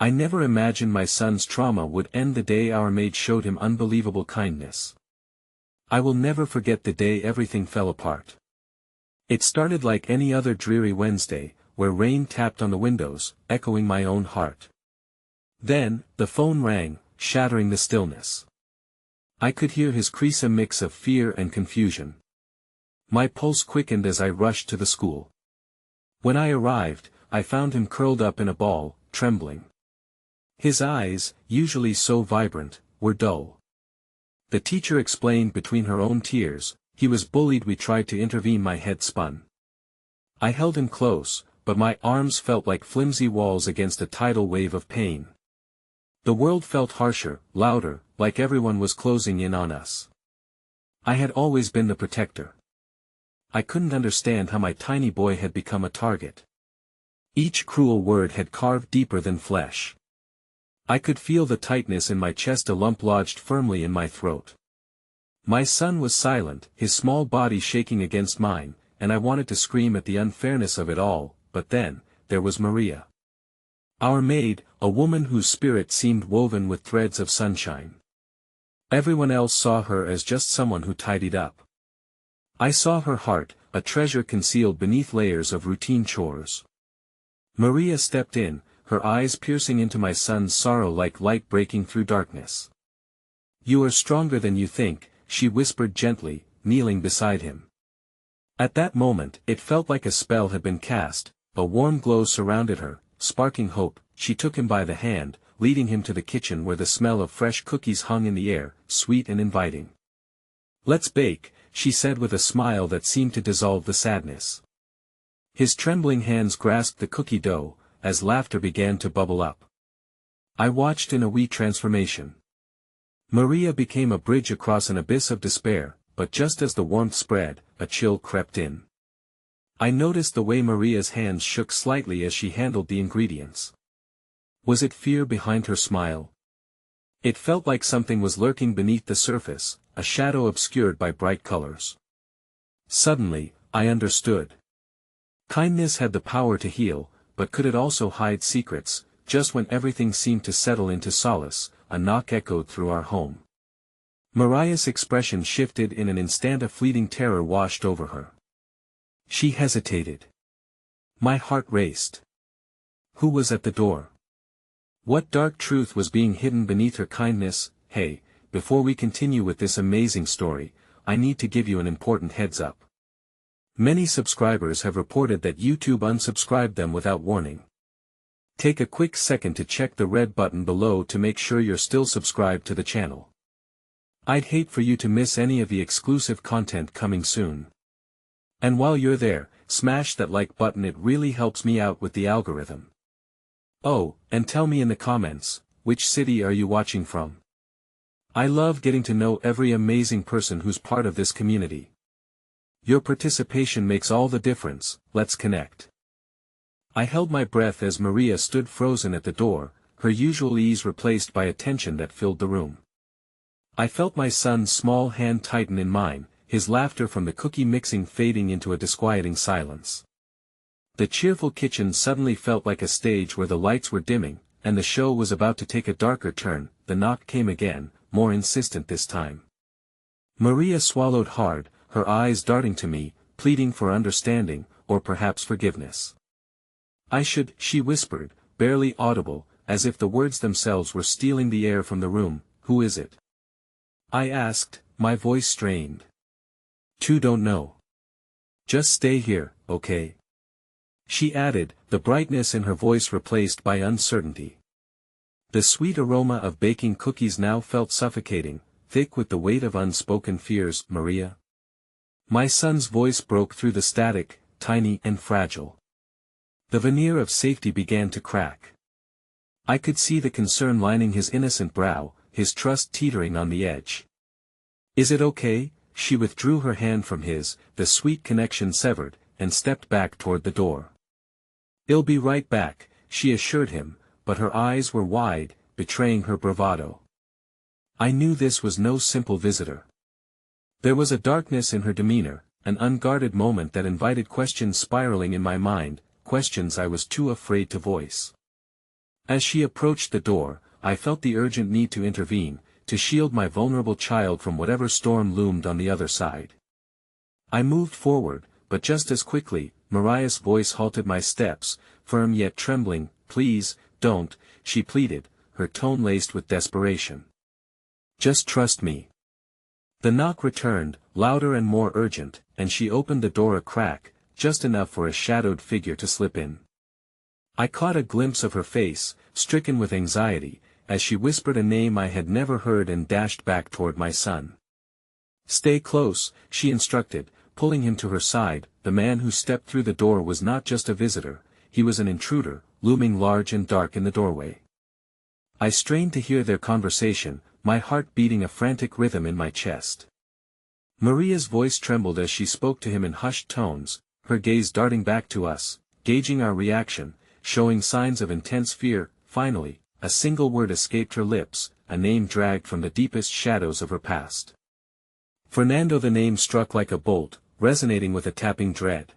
I never imagined my son's trauma would end the day our maid showed him unbelievable kindness. I will never forget the day everything fell apart. It started like any other dreary Wednesday, where rain tapped on the windows, echoing my own heart. Then, the phone rang, shattering the stillness. I could hear his crease, a mix of fear and confusion. My pulse quickened as I rushed to the school. When I arrived, I found him curled up in a ball, trembling. His eyes, usually so vibrant, were dull. The teacher explained between her own tears, "He was bullied, we tried to intervene." My head spun. I held him close, but my arms felt like flimsy walls against a tidal wave of pain. The world felt harsher, louder, like everyone was closing in on us. I had always been the protector. I couldn't understand how my tiny boy had become a target. Each cruel word had carved deeper than flesh. I could feel the tightness in my chest, a lump lodged firmly in my throat. My son was silent, his small body shaking against mine, and I wanted to scream at the unfairness of it all, but then, there was Maria. Our maid, a woman whose spirit seemed woven with threads of sunshine. Everyone else saw her as just someone who tidied up. I saw her heart, a treasure concealed beneath layers of routine chores. Maria stepped in, her eyes piercing into my son's sorrow like light breaking through darkness. "You are stronger than you think," she whispered gently, kneeling beside him. At that moment, it felt like a spell had been cast, a warm glow surrounded her, sparking hope. She took him by the hand, leading him to the kitchen where the smell of fresh cookies hung in the air, sweet and inviting. "Let's bake," she said with a smile that seemed to dissolve the sadness. His trembling hands grasped the cookie dough, as laughter began to bubble up. I watched in a wee transformation. Maria became a bridge across an abyss of despair, but just as the warmth spread, a chill crept in. I noticed the way Maria's hands shook slightly as she handled the ingredients. Was it fear behind her smile? It felt like something was lurking beneath the surface, a shadow obscured by bright colors. Suddenly, I understood. Kindness had the power to heal, but could it also hide secrets? Just when everything seemed to settle into solace, a knock echoed through our home. Maria's expression shifted in an instant, a fleeting terror washed over her. She hesitated. My heart raced. Who was at the door? What dark truth was being hidden beneath her kindness? Hey, before we continue with this amazing story, I need to give you an important heads up. Many subscribers have reported that YouTube unsubscribed them without warning. Take a quick second to check the red button below to make sure you're still subscribed to the channel. I'd hate for you to miss any of the exclusive content coming soon. And while you're there, smash that like button, it really helps me out with the algorithm. Oh, and tell me in the comments, which city are you watching from? I love getting to know every amazing person who's part of this community. Your participation makes all the difference. Let's connect. I held my breath as Maria stood frozen at the door, her usual ease replaced by a tension that filled the room. I felt my son's small hand tighten in mine, his laughter from the cookie mixing fading into a disquieting silence. The cheerful kitchen suddenly felt like a stage where the lights were dimming, and the show was about to take a darker turn. The knock came again, more insistent this time. Maria swallowed hard, her eyes darting to me, pleading for understanding, or perhaps forgiveness. She whispered, barely audible, as if the words themselves were stealing the air from the room. Who is it? I asked, my voice strained. Don't know. Just stay here, okay? She added, the brightness in her voice replaced by uncertainty. The sweet aroma of baking cookies now felt suffocating, thick with the weight of unspoken fears. Maria? My son's voice broke through the static, tiny and fragile. The veneer of safety began to crack. I could see the concern lining his innocent brow, his trust teetering on the edge. Is it okay? She withdrew her hand from his, the sweet connection severed, and stepped back toward the door. I'll be right back, she assured him, but her eyes were wide, betraying her bravado. I knew this was no simple visitor. There was a darkness in her demeanor, an unguarded moment that invited questions spiraling in my mind, questions I was too afraid to voice. As she approached the door, I felt the urgent need to intervene, to shield my vulnerable child from whatever storm loomed on the other side. I moved forward, but just as quickly, Mariah's voice halted my steps, firm yet trembling. "Please, don't," she pleaded, her tone laced with desperation. "Just trust me." The knock returned, louder and more urgent, and she opened the door a crack, just enough for a shadowed figure to slip in. I caught a glimpse of her face, stricken with anxiety, as she whispered a name I had never heard and dashed back toward my son. "Stay close," she instructed, pulling him to her side. The man who stepped through the door was not just a visitor, he was an intruder, looming large and dark in the doorway. I strained to hear their conversation, my heart beating a frantic rhythm in my chest. Maria's voice trembled as she spoke to him in hushed tones, her gaze darting back to us, gauging our reaction, showing signs of intense fear. Finally, a single word escaped her lips, a name dragged from the deepest shadows of her past. Fernando. The name struck like a bolt, resonating with a tapping dread.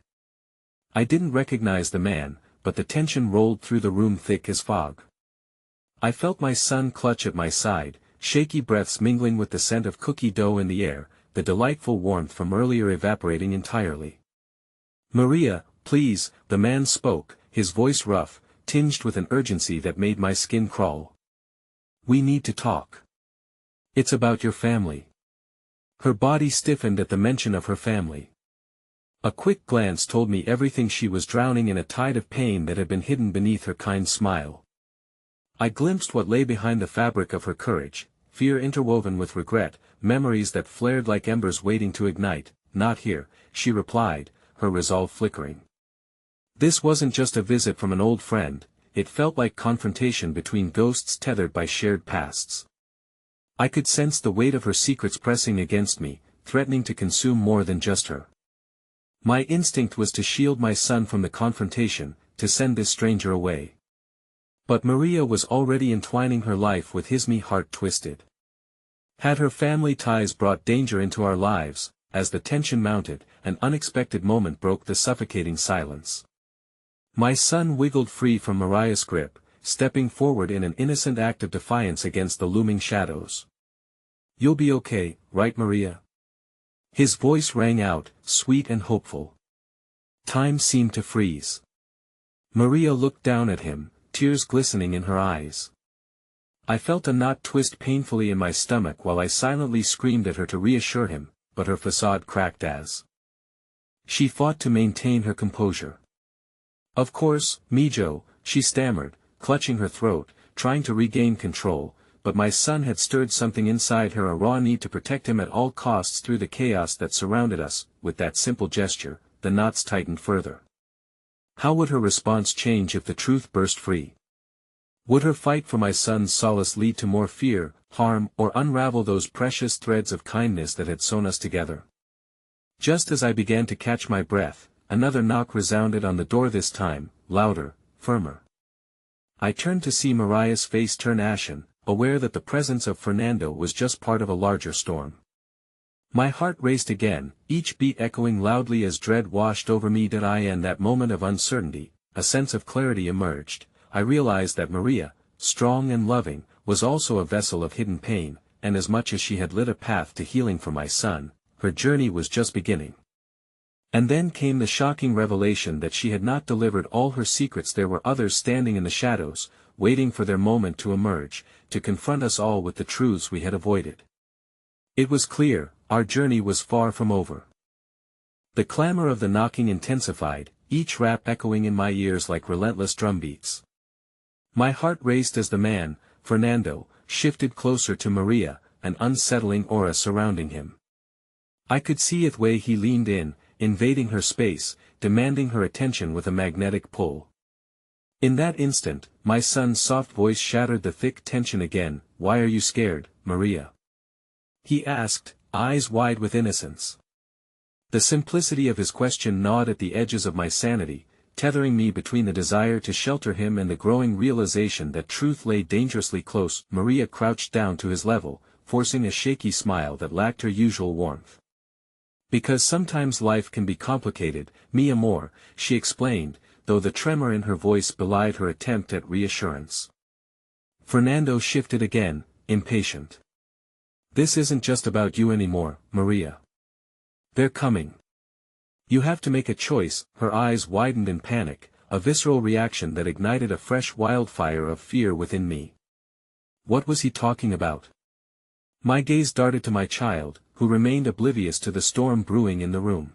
I didn't recognize the man, but the tension rolled through the room thick as fog. I felt my son clutch at my side, shaky breaths mingling with the scent of cookie dough in the air, the delightful warmth from earlier evaporating entirely. "Maria, please," the man spoke, his voice rough, tinged with an urgency that made my skin crawl. "We need to talk. It's about your family." Her body stiffened at the mention of her family. A quick glance told me everything. She was drowning in a tide of pain that had been hidden beneath her kind smile. I glimpsed what lay behind the fabric of her courage, fear interwoven with regret, memories that flared like embers waiting to ignite. "Not here," she replied, her resolve flickering. This wasn't just a visit from an old friend, it felt like confrontation between ghosts tethered by shared pasts. I could sense the weight of her secrets pressing against me, threatening to consume more than just her. My instinct was to shield my son from the confrontation, to send this stranger away. But Maria was already entwining her life with his, me heart twisted. Had her family ties brought danger into our lives? As the tension mounted, an unexpected moment broke the suffocating silence. My son wiggled free from Mariah's grip, stepping forward in an innocent act of defiance against the looming shadows. "You'll be okay, right, Maria?" His voice rang out, sweet and hopeful. Time seemed to freeze. Maria looked down at him, tears glistening in her eyes. I felt a knot twist painfully in my stomach while I silently screamed at her to reassure him, but her facade cracked as she fought to maintain her composure. "Of course, Mijo," she stammered, clutching her throat, trying to regain control, but my son had stirred something inside her, a raw need to protect him at all costs through the chaos that surrounded us. With that simple gesture, the knots tightened further. How would her response change if the truth burst free? Would her fight for my son's solace lead to more fear, harm, or unravel those precious threads of kindness that had sewn us together? Just as I began to catch my breath, another knock resounded on the door, this time, louder, firmer. I turned to see Mariah's face turn ashen, aware that the presence of Fernando was just part of a larger storm. My heart raced again, each beat echoing loudly as dread washed over me. In that moment of uncertainty, a sense of clarity emerged. I realized that Maria, strong and loving, was also a vessel of hidden pain, and as much as she had lit a path to healing for my son, her journey was just beginning. And then came the shocking revelation that she had not delivered all her secrets. There were others standing in the shadows, waiting for their moment to emerge, to confront us all with the truths we had avoided. It was clear, our journey was far from over. The clamor of the knocking intensified, each rap echoing in my ears like relentless drumbeats. My heart raced as the man, Fernando, shifted closer to Maria, an unsettling aura surrounding him. I could see the way he leaned in, invading her space, demanding her attention with a magnetic pull. In that instant, my son's soft voice shattered the thick tension again. "Why are you scared, Maria?" he asked, eyes wide with innocence. The simplicity of his question gnawed at the edges of my sanity, tethering me between the desire to shelter him and the growing realization that truth lay dangerously close. Maria crouched down to his level, forcing a shaky smile that lacked her usual warmth. "Because sometimes life can be complicated, mi amor," she explained, though the tremor in her voice belied her attempt at reassurance. Fernando shifted again, impatient. This isn't just about you anymore, Maria. They're coming. You have to make a choice. Her eyes widened in panic, a visceral reaction that ignited a fresh wildfire of fear within me. What was he talking about? My gaze darted to my child, who remained oblivious to the storm brewing in the room.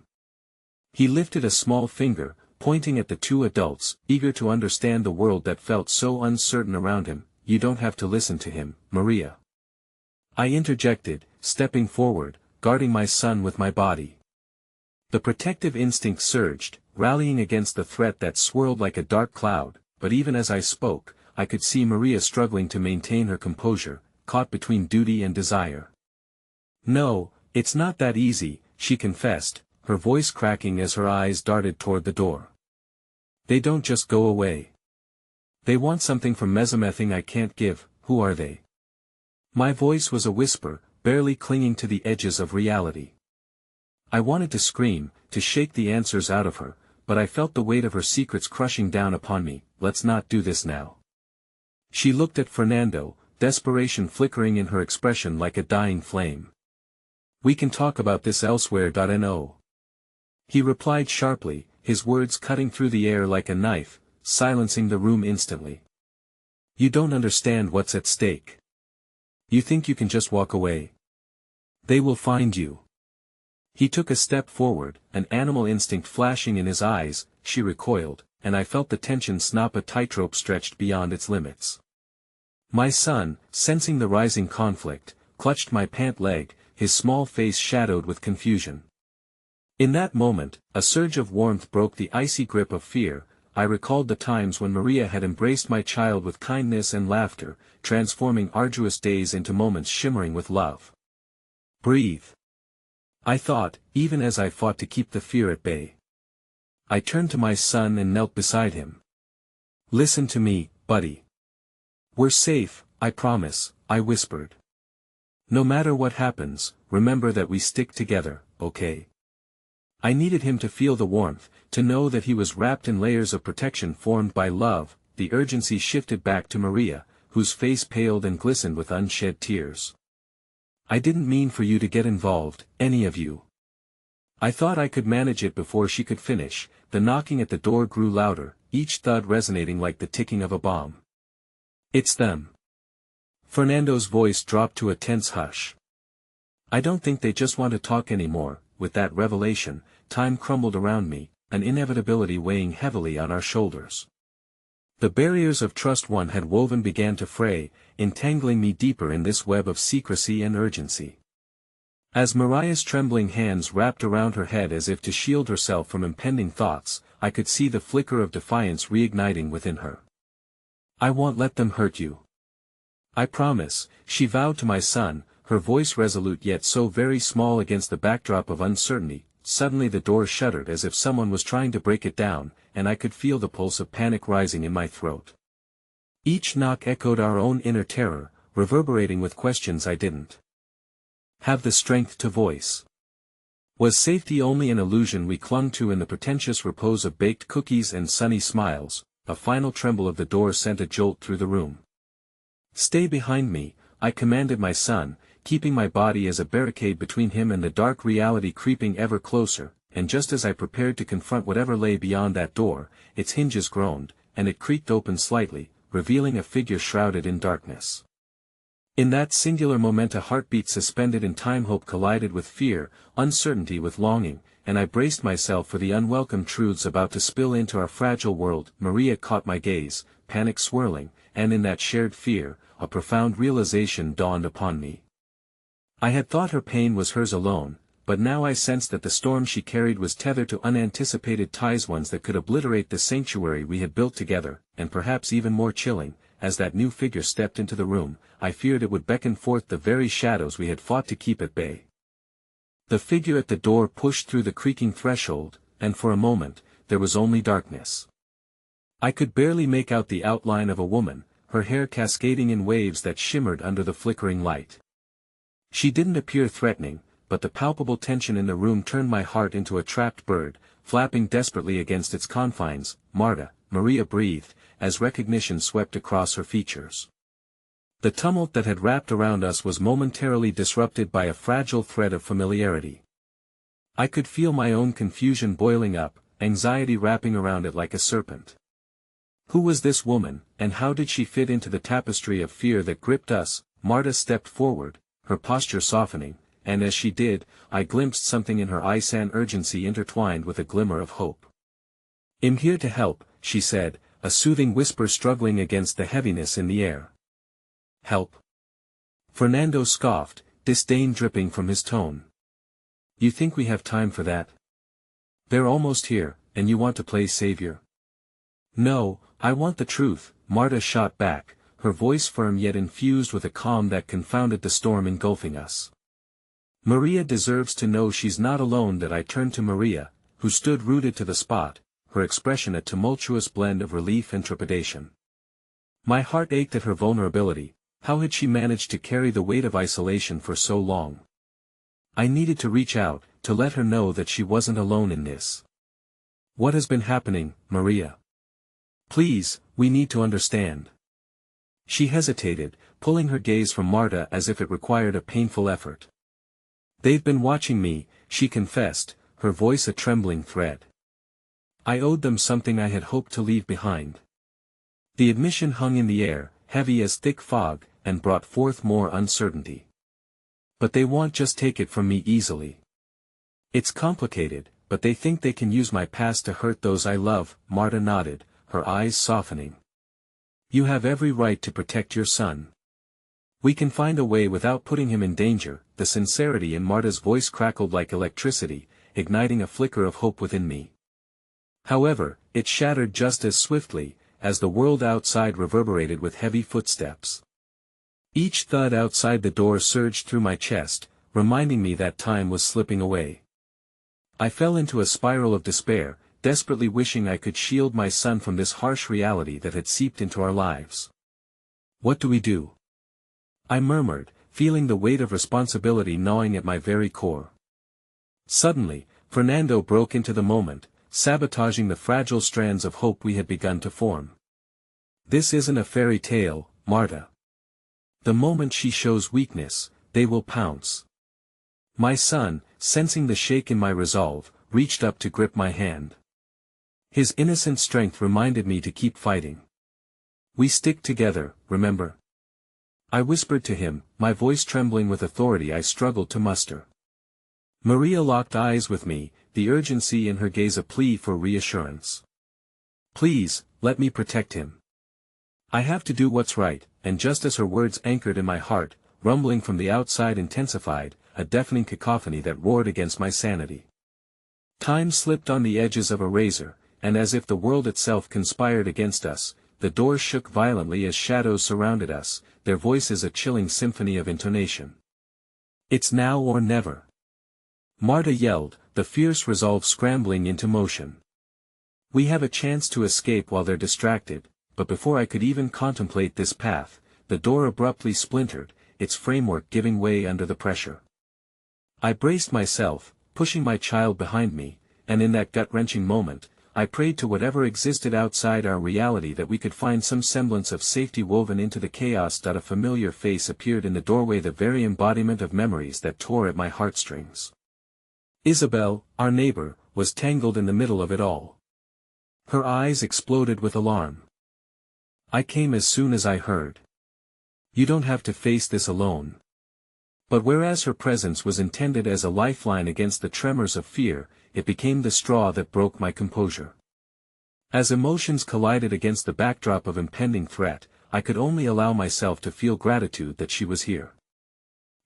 He lifted a small finger, pointing at the two adults, eager to understand the world that felt so uncertain around him. You don't have to listen to him, Maria. I interjected, stepping forward, guarding my son with my body. The protective instinct surged, rallying against the threat that swirled like a dark cloud, but even as I spoke, I could see Maria struggling to maintain her composure, caught between duty and desire. No, it's not that easy, she confessed, her voice cracking as her eyes darted toward the door. They don't just go away. They want something from Mesamething I can't give. Who are they? My voice was a whisper, barely clinging to the edges of reality. I wanted to scream, to shake the answers out of her, but I felt the weight of her secrets crushing down upon me. Let's not do this now. She looked at Fernando, desperation flickering in her expression like a dying flame. We can talk about this elsewhere. No. He replied sharply, his words cutting through the air like a knife, silencing the room instantly. You don't understand what's at stake. You think you can just walk away? They will find you. He took a step forward, an animal instinct flashing in his eyes. She recoiled, and I felt the tension snap a tightrope stretched beyond its limits. My son, sensing the rising conflict, clutched my pant leg, his small face shadowed with confusion. In that moment, a surge of warmth broke the icy grip of fear. I recalled the times when Maria had embraced my child with kindness and laughter, transforming arduous days into moments shimmering with love. Breathe. I thought, even as I fought to keep the fear at bay. I turned to my son and knelt beside him. Listen to me, buddy. We're safe, I promise, I whispered. No matter what happens, remember that we stick together, okay? I needed him to feel the warmth, to know that he was wrapped in layers of protection formed by love. The urgency shifted back to Maria, whose face paled and glistened with unshed tears. I didn't mean for you to get involved, any of you. I thought I could manage it before she could finish. The knocking at the door grew louder, each thud resonating like the ticking of a bomb. It's them. Fernando's voice dropped to a tense hush. I don't think they just want to talk anymore. With that revelation, time crumbled around me, an inevitability weighing heavily on our shoulders. The barriers of trust one had woven began to fray, entangling me deeper in this web of secrecy and urgency. As Mariah's trembling hands wrapped around her head as if to shield herself from impending thoughts, I could see the flicker of defiance reigniting within her. I won't let them hurt you. I promise, she vowed to my son, her voice resolute yet so very small against the backdrop of uncertainty. Suddenly the door shuddered as if someone was trying to break it down, and I could feel the pulse of panic rising in my throat. Each knock echoed our own inner terror, reverberating with questions I didn't have the strength to voice. Was safety only an illusion we clung to in the pretentious repose of baked cookies and sunny smiles? A final tremble of the door sent a jolt through the room. Stay behind me, I commanded my son, keeping my body as a barricade between him and the dark reality creeping ever closer, and just as I prepared to confront whatever lay beyond that door, its hinges groaned, and it creaked open slightly, revealing a figure shrouded in darkness. In that singular moment a heartbeat suspended in time, hope collided with fear, uncertainty with longing, and I braced myself for the unwelcome truths about to spill into our fragile world. Maria caught my gaze, panic swirling, and in that shared fear, a profound realization dawned upon me. I had thought her pain was hers alone, but now I sensed that the storm she carried was tethered to unanticipated ties, ones that could obliterate the sanctuary we had built together, and perhaps even more chilling. As that new figure stepped into the room, I feared it would beckon forth the very shadows we had fought to keep at bay. The figure at the door pushed through the creaking threshold, and for a moment, there was only darkness. I could barely make out the outline of a woman, her hair cascading in waves that shimmered under the flickering light. She didn't appear threatening, but the palpable tension in the room turned my heart into a trapped bird, flapping desperately against its confines. Marta, Maria breathed, as recognition swept across her features. The tumult that had wrapped around us was momentarily disrupted by a fragile thread of familiarity. I could feel my own confusion boiling up, anxiety wrapping around it like a serpent. Who was this woman, and how did she fit into the tapestry of fear that gripped us? Marta stepped forward, her posture softening, and as she did, I glimpsed something in her eyes, an urgency intertwined with a glimmer of hope. "I'm here to help," she said, a soothing whisper struggling against the heaviness in the air. "Help?" Fernando scoffed, disdain dripping from his tone. "You think we have time for that? They're almost here, and you want to play savior?" "No, I want the truth," Marta shot back, her voice firm yet infused with a calm that confounded the storm engulfing us. "Maria deserves to know she's not alone." That I turned to Maria, who stood rooted to the spot, her expression a tumultuous blend of relief and trepidation. My heart ached at her vulnerability. How had she managed to carry the weight of isolation for so long? I needed to reach out, to let her know that she wasn't alone in this. "What has been happening, Maria? Please, we need to understand." She hesitated, pulling her gaze from Marta as if it required a painful effort. "They've been watching me," she confessed, her voice a trembling thread. I owed them something I had hoped to leave behind. The admission hung in the air, heavy as thick fog, and brought forth more uncertainty. "But they won't just take it from me easily. It's complicated, but they think they can use my past to hurt those I love." Marta nodded, her eyes softening. "You have every right to protect your son. We can find a way without putting him in danger." The sincerity in Marta's voice crackled like electricity, igniting a flicker of hope within me. However, it shattered just as swiftly, as the world outside reverberated with heavy footsteps. Each thud outside the door surged through my chest, reminding me that time was slipping away. I fell into a spiral of despair, desperately wishing I could shield my son from this harsh reality that had seeped into our lives. "What do we do?" I murmured, feeling the weight of responsibility gnawing at my very core. Suddenly, Fernando broke into the moment, sabotaging the fragile strands of hope we had begun to form. "This isn't a fairy tale, Marta. The moment she shows weakness, they will pounce." My son, sensing the shake in my resolve, reached up to grip my hand. His innocent strength reminded me to keep fighting. "We stick together, remember?" I whispered to him, my voice trembling with authority I struggled to muster. Maria locked eyes with me, the urgency in her gaze a plea for reassurance. "Please, let me protect him. I have to do what's right," and just as her words anchored in my heart, rumbling from the outside intensified, a deafening cacophony that roared against my sanity. Time slipped on the edges of a razor, and as if the world itself conspired against us, the doors shook violently as shadows surrounded us, their voices a chilling symphony of intonation. "It's now or never," Marta yelled, the fierce resolve scrambling into motion. "We have a chance to escape while they're distracted," but before I could even contemplate this path, the door abruptly splintered, its framework giving way under the pressure. I braced myself, pushing my child behind me, and in that gut-wrenching moment, I prayed to whatever existed outside our reality that we could find some semblance of safety woven into the chaos. A familiar face appeared in the doorway, the very embodiment of memories that tore at my heartstrings. Isabel, our neighbor, was tangled in the middle of it all. Her eyes exploded with alarm. "I came as soon as I heard. You don't have to face this alone." But whereas her presence was intended as a lifeline against the tremors of fear, it became the straw that broke my composure. As emotions collided against the backdrop of impending threat, I could only allow myself to feel gratitude that she was here.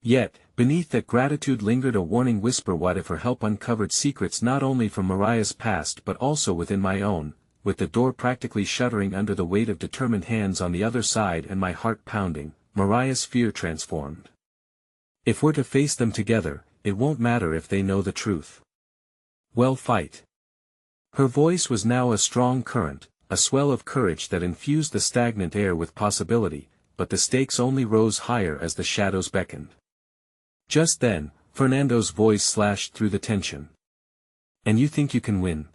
Yet, beneath that gratitude lingered a warning whisper. What if her help uncovered secrets not only from Mariah's past but also within my own? With the door practically shuddering under the weight of determined hands on the other side and my heart pounding, Mariah's fear transformed. "If we're to face them together, it won't matter if they know the truth. Well, fight." Her voice was now a strong current, a swell of courage that infused the stagnant air with possibility, but the stakes only rose higher as the shadows beckoned. Just then, Fernando's voice slashed through the tension. "And you think you can win?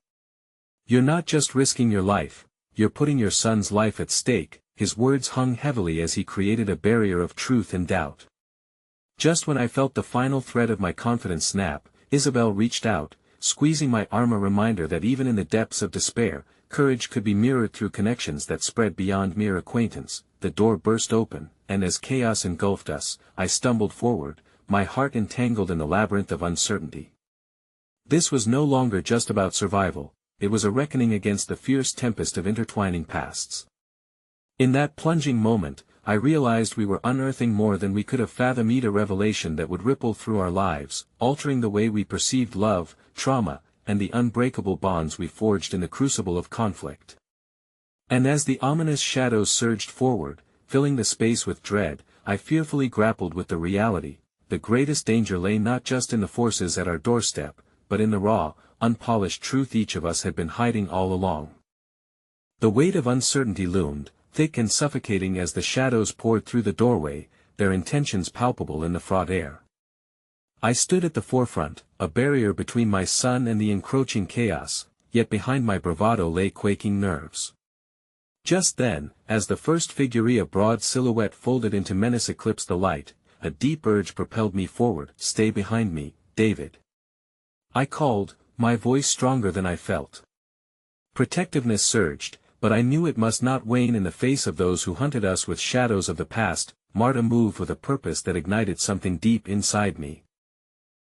You're not just risking your life, you're putting your son's life at stake." his words hung heavily as he created a barrier of truth and doubt. Just when I felt the final thread of my confidence snap, Isabel reached out, squeezing my arm, a reminder that even in the depths of despair, courage could be mirrored through connections that spread beyond mere acquaintance. The door burst open, and as chaos engulfed us, I stumbled forward, my heart entangled in the labyrinth of uncertainty. This was no longer just about survival, it was a reckoning against the fierce tempest of intertwining pasts. In that plunging moment, I realized we were unearthing more than we could have fathomed, a revelation that would ripple through our lives, altering the way we perceived love, trauma, and the unbreakable bonds we forged in the crucible of conflict. And as the ominous shadows surged forward, filling the space with dread, I fearfully grappled with the reality: the greatest danger lay not just in the forces at our doorstep, but in the raw, unpolished truth each of us had been hiding all along. The weight of uncertainty loomed, thick and suffocating as the shadows poured through the doorway, their intentions palpable in the fraught air. I stood at the forefront, a barrier between my son and the encroaching chaos, yet behind my bravado lay quaking nerves. Just then, as the first figure, a broad silhouette folded into menace, eclipsed the light, a deep urge propelled me forward. "Stay behind me, David," I called, my voice stronger than I felt. Protectiveness surged, but I knew it must not wane in the face of those who hunted us with shadows of the past. Marta moved with a purpose that ignited something deep inside me.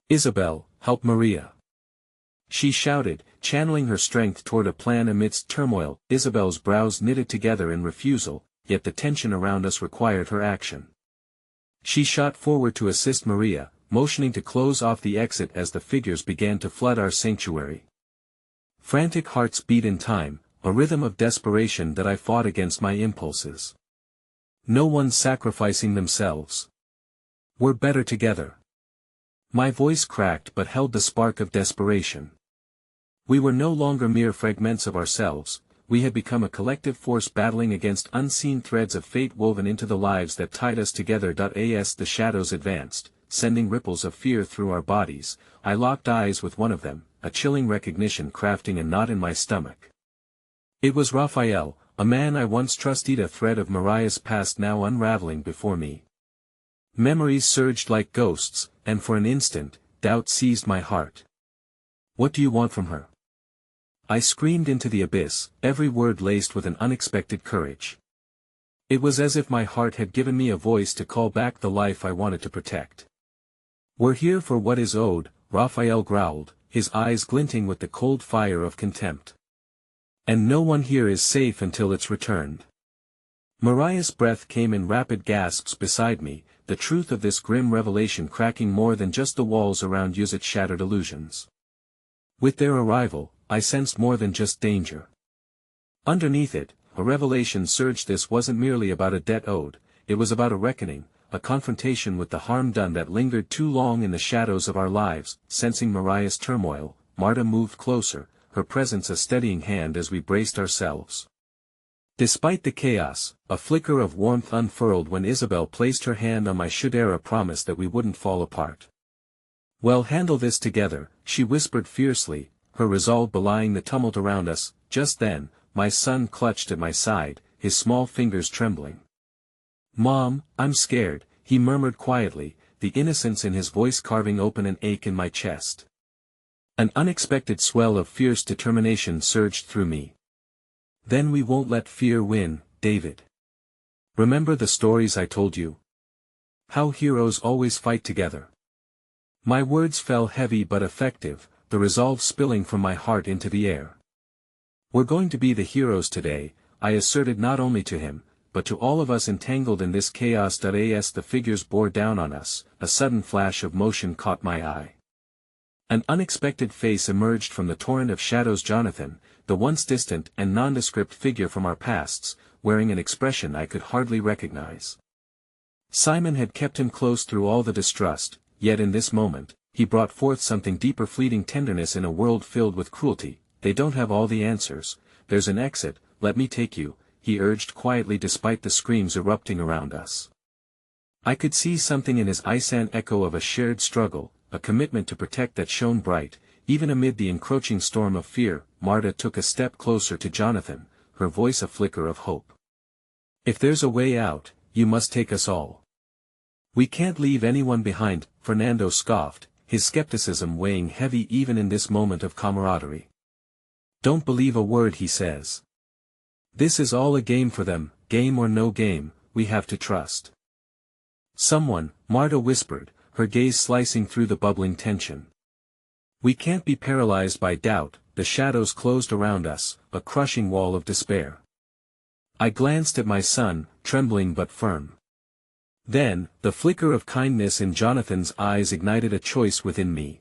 "Isabel, help Maria," she shouted, channeling her strength toward a plan amidst turmoil. Isabel's brows knitted together in refusal, yet the tension around us required her action. She shot forward to assist Maria, motioning to close off the exit as the figures began to flood our sanctuary. Frantic hearts beat in time, a rhythm of desperation that I fought against my impulses. No one sacrificing themselves. We're better together. My voice cracked but held the spark of desperation. We were no longer mere fragments of ourselves, we had become a collective force battling against unseen threads of fate woven into the lives that tied us together. As the shadows advanced, sending ripples of fear through our bodies, I locked eyes with one of them, a chilling recognition crafting a knot in my stomach. It was Raphael, a man I once trusted, a thread of Mariah's past now unraveling before me. Memories surged like ghosts, and for an instant, doubt seized my heart. "What do you want from her?" I screamed into the abyss, every word laced with an unexpected courage. It was as if my heart had given me a voice to call back the life I wanted to protect. "We're here for what is owed," Raphael growled, his eyes glinting with the cold fire of contempt. "And no one here is safe until it's returned." Mariah's breath came in rapid gasps beside me, the truth of this grim revelation cracking more than just the walls around its shattered illusions. With their arrival, I sensed more than just danger. Underneath it, a revelation surged. This wasn't merely about a debt owed, it was about a reckoning, a confrontation with the harm done that lingered too long in the shadows of our lives. Sensing Mariah's turmoil, Marta moved closer, her presence a steadying hand as we braced ourselves. Despite the chaos, a flicker of warmth unfurled when Isabel placed her hand on my shoulder, a promise that we wouldn't fall apart. "Well, handle this together," she whispered fiercely, her resolve belying the tumult around us. Just then, my son clutched at my side, his small fingers trembling. "Mom, I'm scared," he murmured quietly, the innocence in his voice carving open an ache in my chest. An unexpected swell of fierce determination surged through me. "Then we won't let fear win, David. Remember the stories I told you? How heroes always fight together." My words fell heavy but effective, the resolve spilling from my heart into the air. "We're going to be the heroes today," I asserted, not only to him, but to all of us entangled in this chaos. As the figures bore down on us, a sudden flash of motion caught my eye. An unexpected face emerged from the torrent of shadows. Jonathan, the once distant and nondescript figure from our pasts, wearing an expression I could hardly recognize. Simon had kept him close through all the distrust, yet in this moment, he brought forth something deeper, fleeting tenderness in a world filled with cruelty. "They don't have all the answers, there's an exit, let me take you," he urged quietly despite the screams erupting around us. I could see something in his eyes, an echo of a shared struggle, a commitment to protect that shone bright, even amid the encroaching storm of fear. Marta took a step closer to Jonathan, her voice a flicker of hope. If there's a way out, you must take us all. We can't leave anyone behind, Fernando scoffed, his skepticism weighing heavy even in this moment of camaraderie. Don't believe a word he says. This is all a game for them, game or no game, we have to trust. Someone, Marta whispered, her gaze slicing through the bubbling tension. We can't be paralyzed by doubt, the shadows closed around us, a crushing wall of despair. I glanced at my son, trembling but firm. Then, the flicker of kindness in Jonathan's eyes ignited a choice within me.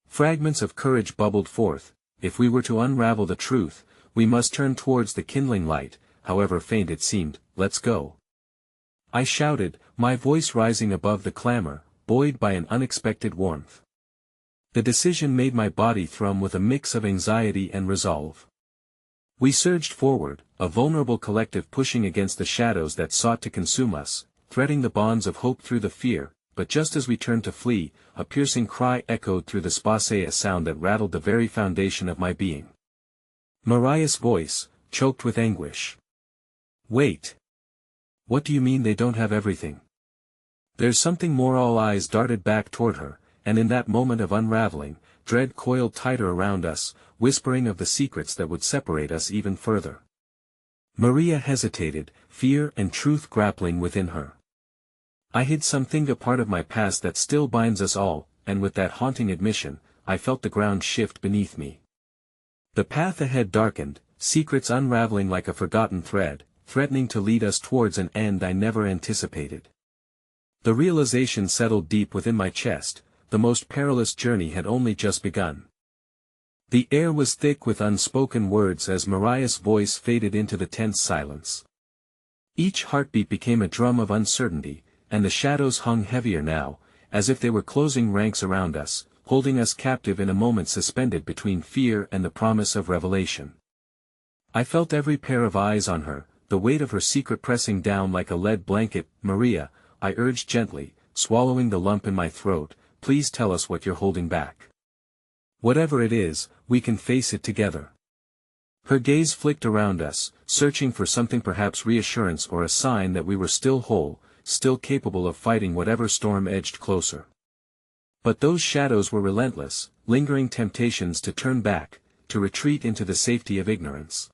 Fragments of courage bubbled forth. If we were to unravel the truth, we must turn towards the kindling light, however faint it seemed. Let's go. I shouted, my voice rising above the clamor, buoyed by an unexpected warmth. The decision made my body thrum with a mix of anxiety and resolve. We surged forward, a vulnerable collective pushing against the shadows that sought to consume us, threading the bonds of hope through the fear, but just as we turned to flee, a piercing cry echoed through the space, a sound that rattled the very foundation of my being. Mariah's voice, choked with anguish. Wait. What do you mean they don't have everything? There's something more. All eyes darted back toward her, and in that moment of unraveling, dread coiled tighter around us, whispering of the secrets that would separate us even further. Maria hesitated, fear and truth grappling within her. I hid something, a part of my past that still binds us all, and with that haunting admission, I felt the ground shift beneath me. The path ahead darkened, secrets unraveling like a forgotten thread, threatening to lead us towards an end I never anticipated. The realization settled deep within my chest, the most perilous journey had only just begun. The air was thick with unspoken words as Mariah's voice faded into the tense silence. Each heartbeat became a drum of uncertainty, and the shadows hung heavier now, as if they were closing ranks around us, holding us captive in a moment suspended between fear and the promise of revelation. I felt every pair of eyes on her, the weight of her secret pressing down like a lead blanket. Maria, I urged gently, swallowing the lump in my throat, please tell us what you're holding back. Whatever it is, we can face it together. Her gaze flicked around us, searching for something, perhaps reassurance or a sign that we were still whole, still capable of fighting whatever storm edged closer. But those shadows were relentless, lingering temptations to turn back, to retreat into the safety of ignorance.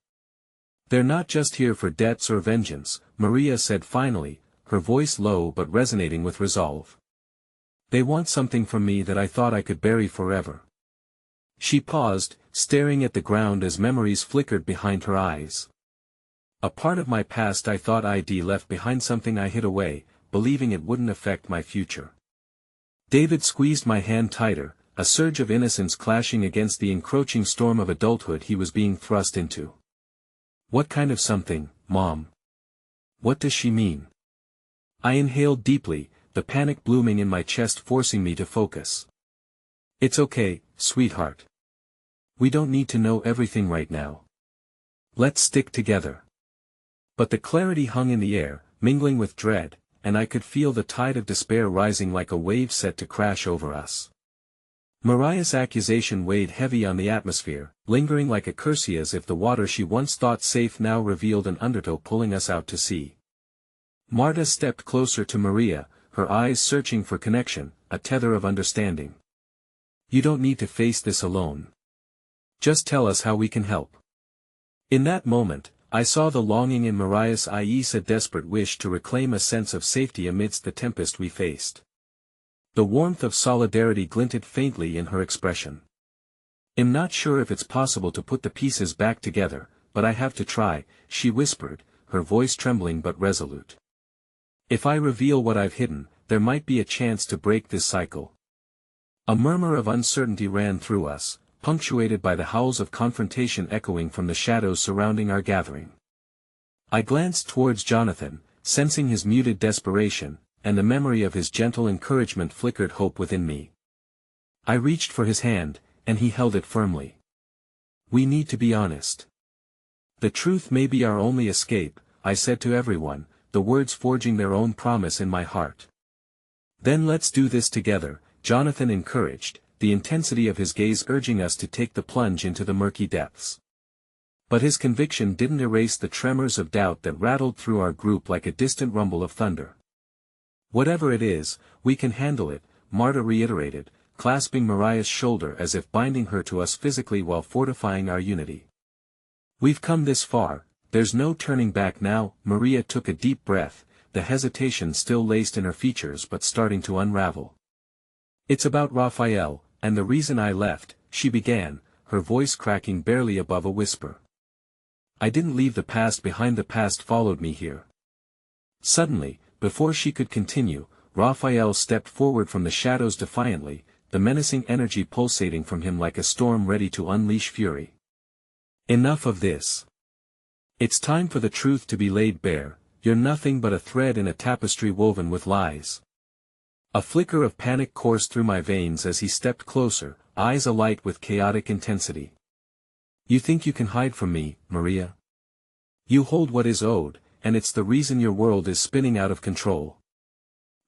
They're not just here for debts or vengeance, Maria said finally, her voice low but resonating with resolve. They want something from me that I thought I could bury forever. She paused, staring at the ground as memories flickered behind her eyes. A part of my past I thought I'd left behind, something I hid away, believing it wouldn't affect my future. David squeezed my hand tighter, a surge of innocence clashing against the encroaching storm of adulthood he was being thrust into. What kind of something, Mom? What does she mean? I inhaled deeply, the panic blooming in my chest forcing me to focus. It's okay, sweetheart. We don't need to know everything right now. Let's stick together. But the clarity hung in the air, mingling with dread, and I could feel the tide of despair rising like a wave set to crash over us. Mariah's accusation weighed heavy on the atmosphere, lingering like a curse, as if the water she once thought safe now revealed an undertow pulling us out to sea. Marta stepped closer to Maria, her eyes searching for connection, a tether of understanding. You don't need to face this alone. Just tell us how we can help. In that moment, I saw the longing in Mariah's eyes, a desperate wish to reclaim a sense of safety amidst the tempest we faced. The warmth of solidarity glinted faintly in her expression. I'm not sure if it's possible to put the pieces back together, but I have to try, she whispered, her voice trembling but resolute. If I reveal what I've hidden, there might be a chance to break this cycle. A murmur of uncertainty ran through us, punctuated by the howls of confrontation echoing from the shadows surrounding our gathering. I glanced towards Jonathan, sensing his muted desperation, and the memory of his gentle encouragement flickered hope within me. I reached for his hand, and he held it firmly. We need to be honest. The truth may be our only escape, I said to everyone, the words forging their own promise in my heart. Then let's do this together, Jonathan encouraged, the intensity of his gaze urging us to take the plunge into the murky depths. But his conviction didn't erase the tremors of doubt that rattled through our group like a distant rumble of thunder. "Whatever it is, we can handle it," Marta reiterated, clasping Mariah's shoulder as if binding her to us physically while fortifying our unity. "We've come this far, there's no turning back now." Maria took a deep breath, the hesitation still laced in her features but starting to unravel. "It's about Raphael, and the reason I left," she began, her voice cracking barely above a whisper. "I didn't leave the past behind, the past followed me here." Suddenly, before she could continue, Raphael stepped forward from the shadows defiantly, the menacing energy pulsating from him like a storm ready to unleash fury. "Enough of this. It's time for the truth to be laid bare. You're nothing but a thread in a tapestry woven with lies." A flicker of panic coursed through my veins as he stepped closer, eyes alight with chaotic intensity. "You think you can hide from me, Maria? You hold what is owed, and it's the reason your world is spinning out of control."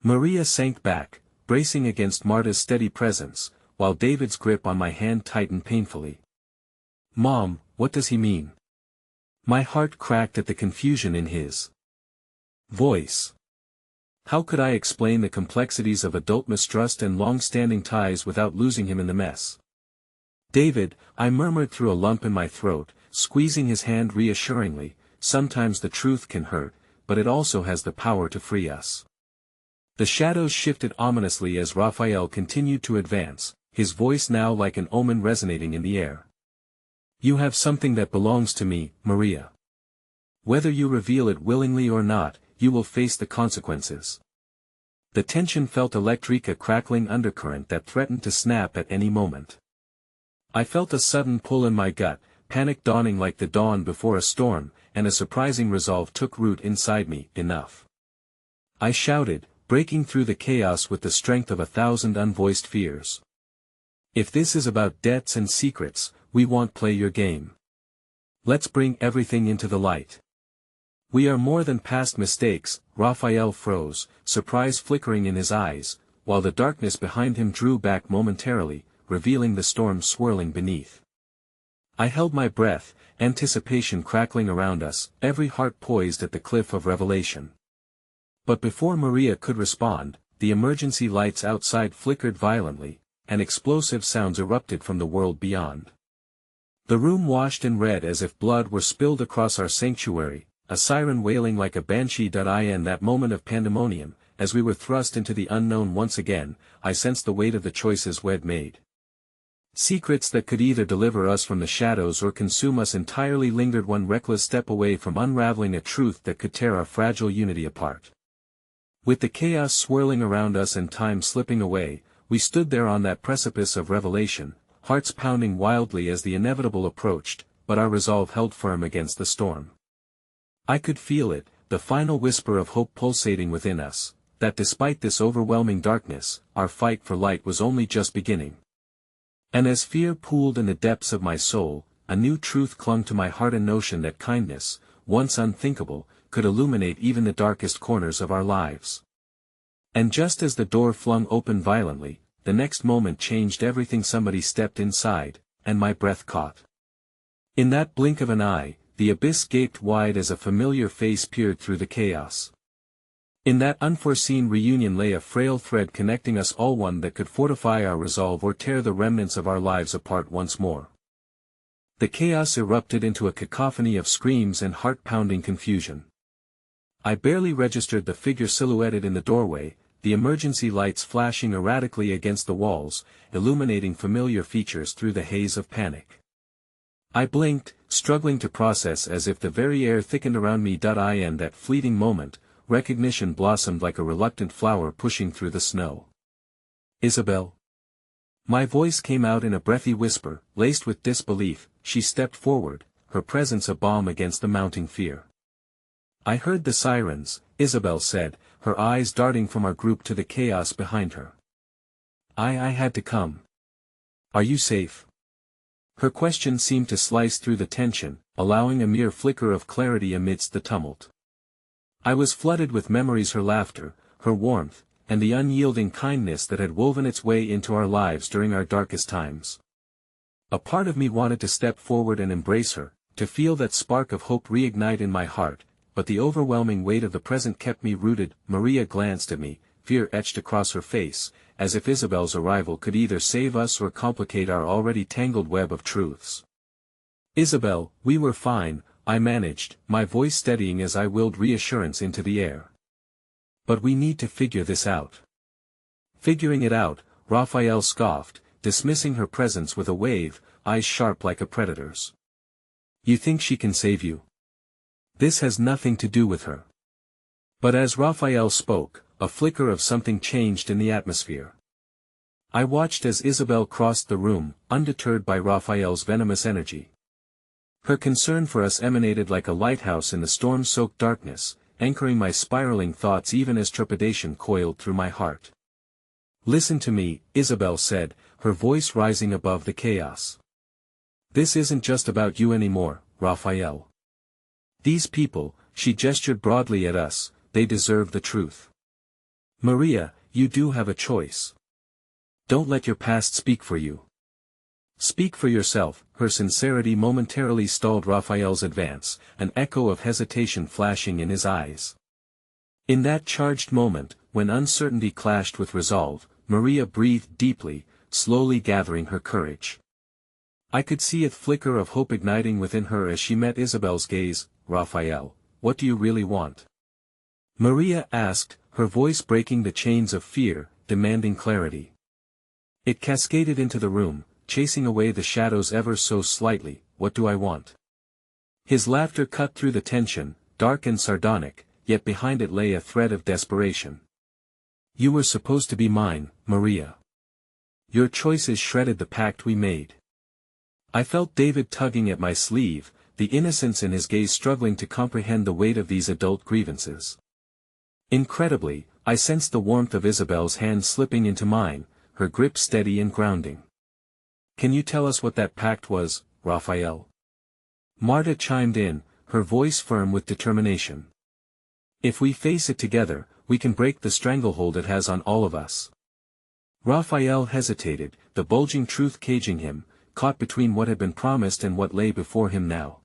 Maria sank back, bracing against Marta's steady presence, while David's grip on my hand tightened painfully. "Mom, what does he mean?" My heart cracked at the confusion in his voice. How could I explain the complexities of adult mistrust and long-standing ties without losing him in the mess? "David," I murmured through a lump in my throat, squeezing his hand reassuringly, "sometimes the truth can hurt, but it also has the power to free us." The shadows shifted ominously as Raphael continued to advance, his voice now like an omen resonating in the air. "You have something that belongs to me, Maria. Whether you reveal it willingly or not, you will face the consequences." The tension felt electric, a crackling undercurrent that threatened to snap at any moment. I felt a sudden pull in my gut, panic dawning like the dawn before a storm, and a surprising resolve took root inside me. "Enough!" I shouted, breaking through the chaos with the strength of 1,000 unvoiced fears. "If this is about debts and secrets, we won't play your game. Let's bring everything into the light. We are more than past mistakes." Raphael froze, surprise flickering in his eyes, while the darkness behind him drew back momentarily, revealing the storm swirling beneath. I held my breath, anticipation crackling around us, every heart poised at the cliff of revelation. But before Maria could respond, the emergency lights outside flickered violently, and explosive sounds erupted from the world beyond. The room washed in red as if blood were spilled across our sanctuary, a siren wailing like a banshee. In that moment of pandemonium, as we were thrust into the unknown once again, I sensed the weight of the choices we'd made. Secrets that could either deliver us from the shadows or consume us entirely lingered one reckless step away from unraveling a truth that could tear our fragile unity apart. With the chaos swirling around us and time slipping away, we stood there on that precipice of revelation, hearts pounding wildly as the inevitable approached, but our resolve held firm against the storm. I could feel it, the final whisper of hope pulsating within us, that despite this overwhelming darkness, our fight for light was only just beginning. And as fear pooled in the depths of my soul, a new truth clung to my heart, a notion that kindness, once unthinkable, could illuminate even the darkest corners of our lives. And just as the door flung open violently, the next moment changed everything. Somebody stepped inside, and my breath caught. In that blink of an eye, the abyss gaped wide as a familiar face peered through the chaos. In that unforeseen reunion lay a frail thread connecting us all, one that could fortify our resolve or tear the remnants of our lives apart once more. The chaos erupted into a cacophony of screams and heart-pounding confusion. I barely registered the figure silhouetted in the doorway, the emergency lights flashing erratically against the walls, illuminating familiar features through the haze of panic. I blinked, struggling to process as if the very air thickened around me. In that fleeting moment, recognition blossomed like a reluctant flower pushing through the snow. "Isabel?" My voice came out in a breathy whisper, laced with disbelief. She stepped forward, her presence a balm against the mounting fear. "I heard the sirens," Isabel said, her eyes darting from our group to the chaos behind her. I had to come. Are you safe?" Her question seemed to slice through the tension, allowing a mere flicker of clarity amidst the tumult. I was flooded with memories, her laughter, her warmth, and the unyielding kindness that had woven its way into our lives during our darkest times. A part of me wanted to step forward and embrace her, to feel that spark of hope reignite in my heart, but the overwhelming weight of the present kept me rooted. Maria glanced at me, fear etched across her face, as if Isabel's arrival could either save us or complicate our already tangled web of truths. "Isabel, we were fine," I managed, my voice steadying as I willed reassurance into the air. "But we need to figure this out." "Figuring it out," Raphael scoffed, dismissing her presence with a wave, eyes sharp like a predator's. "You think she can save you? This has nothing to do with her." But as Raphael spoke, a flicker of something changed in the atmosphere. I watched as Isabel crossed the room, undeterred by Raphael's venomous energy. Her concern for us emanated like a lighthouse in the storm-soaked darkness, anchoring my spiraling thoughts even as trepidation coiled through my heart. "Listen to me," Isabel said, her voice rising above the chaos. "This isn't just about you anymore, Raphael. These people," she gestured broadly at us, "they deserve the truth. Maria, you do have a choice. Don't let your past speak for you. Speak for yourself." Her sincerity momentarily stalled Raphael's advance, an echo of hesitation flashing in his eyes. In that charged moment, when uncertainty clashed with resolve, Maria breathed deeply, slowly gathering her courage. I could see a flicker of hope igniting within her as she met Isabel's gaze. "Raphael, what do you really want?" Maria asked, her voice breaking the chains of fear, demanding clarity. It cascaded into the room, chasing away the shadows ever so slightly. "What do I want?" His laughter cut through the tension, dark and sardonic, yet behind it lay a thread of desperation. "You were supposed to be mine, Maria. Your choices shredded the pact we made." I felt David tugging at my sleeve, the innocence in his gaze struggling to comprehend the weight of these adult grievances. Incredibly, I sensed the warmth of Isabel's hand slipping into mine, her grip steady and grounding. "Can you tell us what that pact was, Raphael?" Marta chimed in, her voice firm with determination. "If we face it together, we can break the stranglehold it has on all of us." Raphael hesitated, the bulging truth caging him, caught between what had been promised and what lay before him now.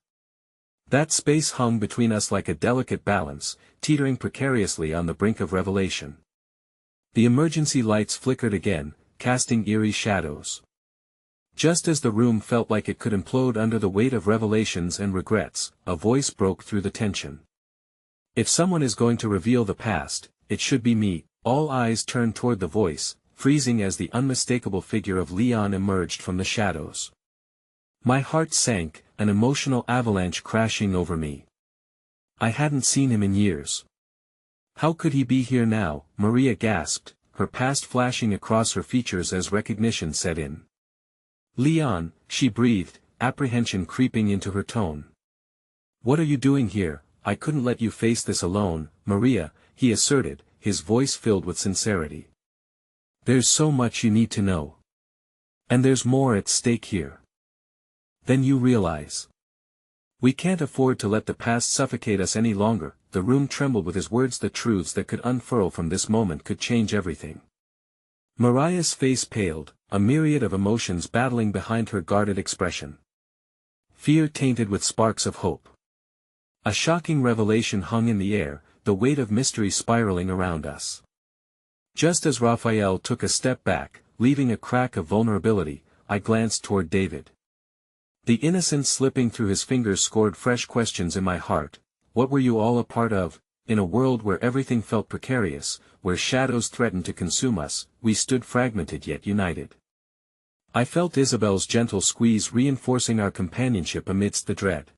That space hung between us like a delicate balance, teetering precariously on the brink of revelation. The emergency lights flickered again, casting eerie shadows. Just as the room felt like it could implode under the weight of revelations and regrets, a voice broke through the tension. "If someone is going to reveal the past, it should be me." All eyes turned toward the voice, freezing as the unmistakable figure of Leon emerged from the shadows. My heart sank, an emotional avalanche crashing over me. I hadn't seen him in years. How could he be here now? Maria gasped, her past flashing across her features as recognition set in. "Leon," she breathed, apprehension creeping into her tone. "What are you doing here? I couldn't let you face this alone, Maria," he asserted, his voice filled with sincerity. "There's so much you need to know. And there's more at stake here than you realize. We can't afford to let the past suffocate us any longer." The room trembled with his words. The truths that could unfurl from this moment could change everything. Mariah's face paled, a myriad of emotions battling behind her guarded expression. Fear tainted with sparks of hope. A shocking revelation hung in the air, the weight of mystery spiraling around us. Just as Raphael took a step back, leaving a crack of vulnerability, I glanced toward David. The innocence slipping through his fingers scored fresh questions in my heart. What were you all a part of? In a world where everything felt precarious, where shadows threatened to consume us, we stood fragmented yet united. I felt Isabel's gentle squeeze reinforcing our companionship amidst the dread.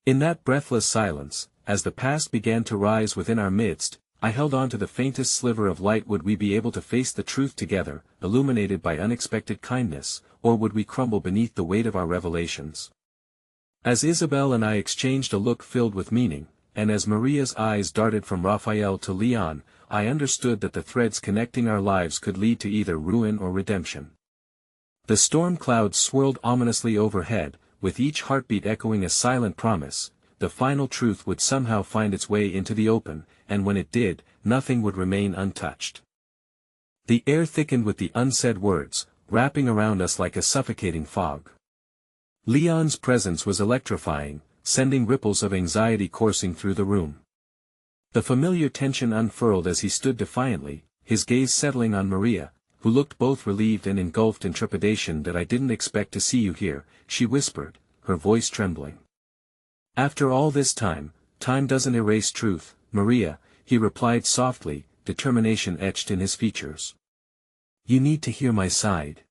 In that breathless silence, as the past began to rise within our midst, I held on to the faintest sliver of light. Would we be able to face the truth together, illuminated by unexpected kindness, or would we crumble beneath the weight of our revelations? As Isabel and I exchanged a look filled with meaning, and as Maria's eyes darted from Raphael to Leon, I understood that the threads connecting our lives could lead to either ruin or redemption. The storm clouds swirled ominously overhead, with each heartbeat echoing a silent promise. The final truth would somehow find its way into the open, and when it did, nothing would remain untouched. The air thickened with the unsaid words, wrapping around us like a suffocating fog. Leon's presence was electrifying, sending ripples of anxiety coursing through the room. The familiar tension unfurled as he stood defiantly, his gaze settling on Maria, who looked both relieved and engulfed in trepidation. "That I didn't expect to see you here," she whispered, her voice trembling. "After all this time doesn't erase truth, Maria," he replied softly, determination etched in his features. "You need to hear my side.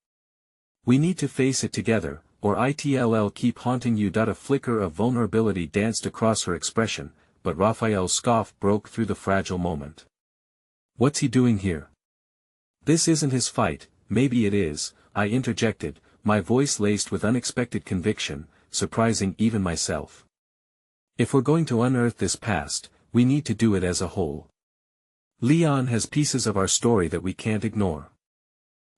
We need to face it together, or it'll keep haunting you." A flicker of vulnerability danced across her expression, but Raphael's scoff broke through the fragile moment. "What's he doing here?" "This isn't his fight." "Maybe it is," I interjected, my voice laced with unexpected conviction, surprising even myself. "If we're going to unearth this past, we need to do it as a whole. Leon has pieces of our story that we can't ignore.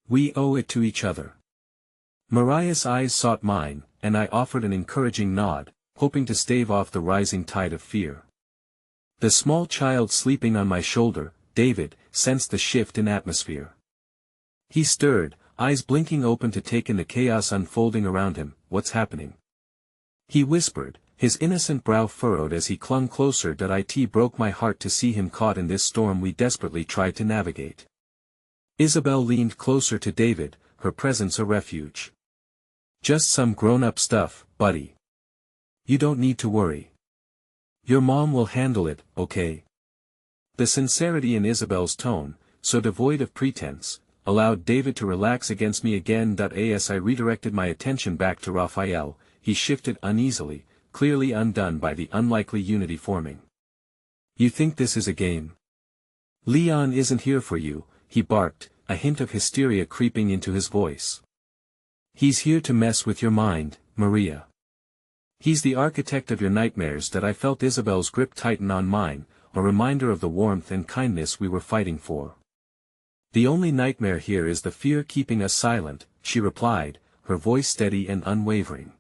We owe it to each other." Mariah's eyes sought mine, and I offered an encouraging nod, hoping to stave off the rising tide of fear. The small child sleeping on my shoulder, David, sensed the shift in atmosphere. He stirred, eyes blinking open to take in the chaos unfolding around him. "What's happening?" he whispered, his innocent brow furrowed as he clung closer. It broke my heart to see him caught in this storm we desperately tried to navigate. Isabel leaned closer to David, her presence a refuge. "Just some grown-up stuff, buddy. You don't need to worry. Your mom will handle it, okay?" The sincerity in Isabel's tone, so devoid of pretense, allowed David to relax against me again. As I redirected my attention back to Raphael, he shifted uneasily, clearly undone by the unlikely unity forming. "You think this is a game? Leon isn't here for you," he barked, a hint of hysteria creeping into his voice. "He's here to mess with your mind, Maria. He's the architect of your nightmares." I felt Isabel's grip tighten on mine, a reminder of the warmth and kindness we were fighting for. "The only nightmare here is the fear keeping us silent," she replied, her voice steady and unwavering.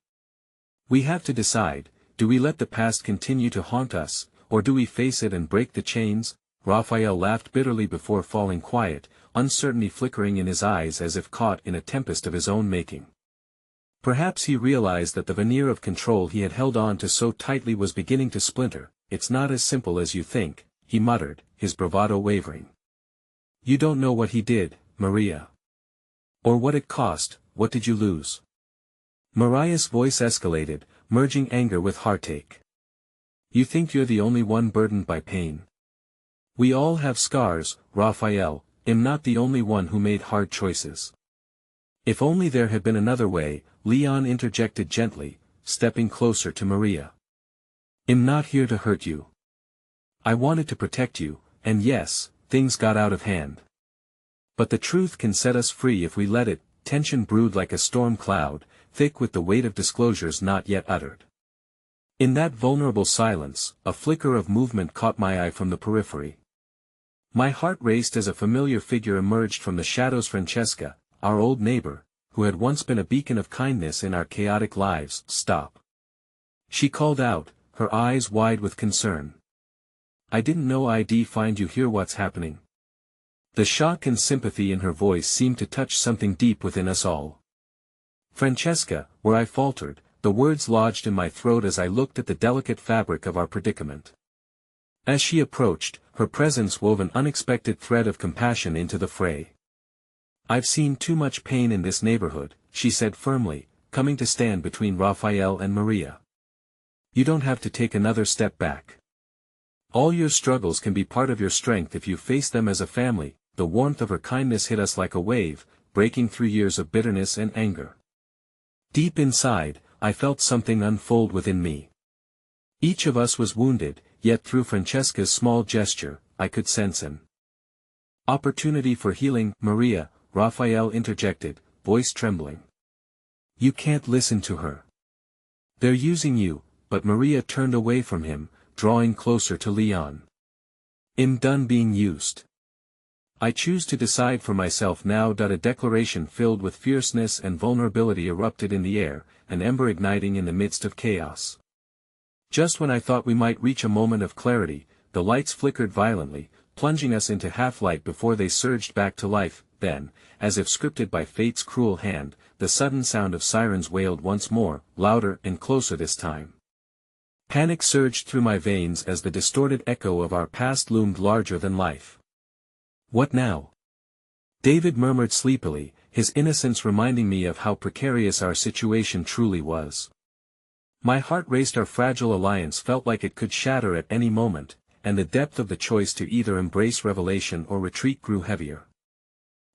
"We have to decide, do we let the past continue to haunt us, or do we face it and break the chains?" Raphael laughed bitterly before falling quiet, uncertainty flickering in his eyes as if caught in a tempest of his own making. Perhaps he realized that the veneer of control he had held on to so tightly was beginning to splinter. "It's not as simple as you think," he muttered, his bravado wavering. "You don't know what he did, Maria. Or what it cost. What did you lose?" Mariah's voice escalated, merging anger with heartache. "You think you're the only one burdened by pain? We all have scars, Raphael. I'm not the only one who made hard choices." "If only there had been another way," Leon interjected gently, stepping closer to Maria. "I'm not here to hurt you. I wanted to protect you, and yes, things got out of hand. But the truth can set us free if we let it." Tension brewed like a storm cloud, thick with the weight of disclosures not yet uttered. In that vulnerable silence, a flicker of movement caught my eye from the periphery. My heart raced as a familiar figure emerged from the shadows. Francesca, our old neighbor, who had once been a beacon of kindness in our chaotic lives. "Stop!" she called out, her eyes wide with concern. "I didn't know I'd find you here. What's happening?" The shock and sympathy in her voice seemed to touch something deep within us all. "Francesca," where I faltered, the words lodged in my throat as I looked at the delicate fabric of our predicament. As she approached, her presence wove an unexpected thread of compassion into the fray. "I've seen too much pain in this neighborhood," she said firmly, coming to stand between Raphael and Maria. "You don't have to take another step back. All your struggles can be part of your strength if you face them as a family." The warmth of her kindness hit us like a wave, breaking through years of bitterness and anger. Deep inside, I felt something unfold within me. Each of us was wounded, yet through Francesca's small gesture, I could sense an opportunity for healing. "Maria," Raphael interjected, voice trembling. "You can't listen to her. They're using you." But Maria turned away from him, drawing closer to Leon. "I'm done being used. I choose to decide for myself now." A declaration filled with fierceness and vulnerability erupted in the air, an ember igniting in the midst of chaos. Just when I thought we might reach a moment of clarity, the lights flickered violently, plunging us into half-light before they surged back to life. then, as if scripted by fate's cruel hand, the sudden sound of sirens wailed once more, louder and closer this time. Panic surged through my veins as the distorted echo of our past loomed larger than life. What now? David murmured sleepily, his innocence reminding me of how precarious our situation truly was. My heart raced. Our fragile alliance felt like it could shatter at any moment, and the depth of the choice to either embrace revelation or retreat grew heavier.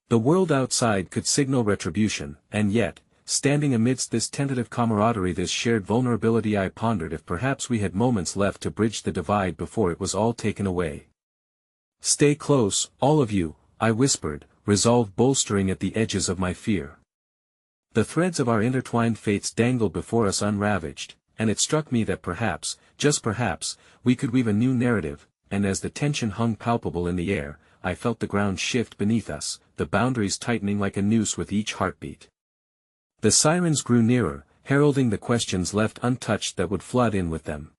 The world outside could signal retribution, and yet, standing amidst this tentative camaraderie, this shared vulnerability, I pondered if perhaps we had moments left to bridge the divide before it was all taken away. "Stay close, all of you," I whispered, resolve bolstering at the edges of my fear. The threads of our intertwined fates dangled before us unravaged, and it struck me that perhaps, just perhaps, we could weave a new narrative, and as the tension hung palpable in the air, I felt the ground shift beneath us, the boundaries tightening like a noose with each heartbeat. The sirens grew nearer, heralding the questions left untouched that would flood in with them.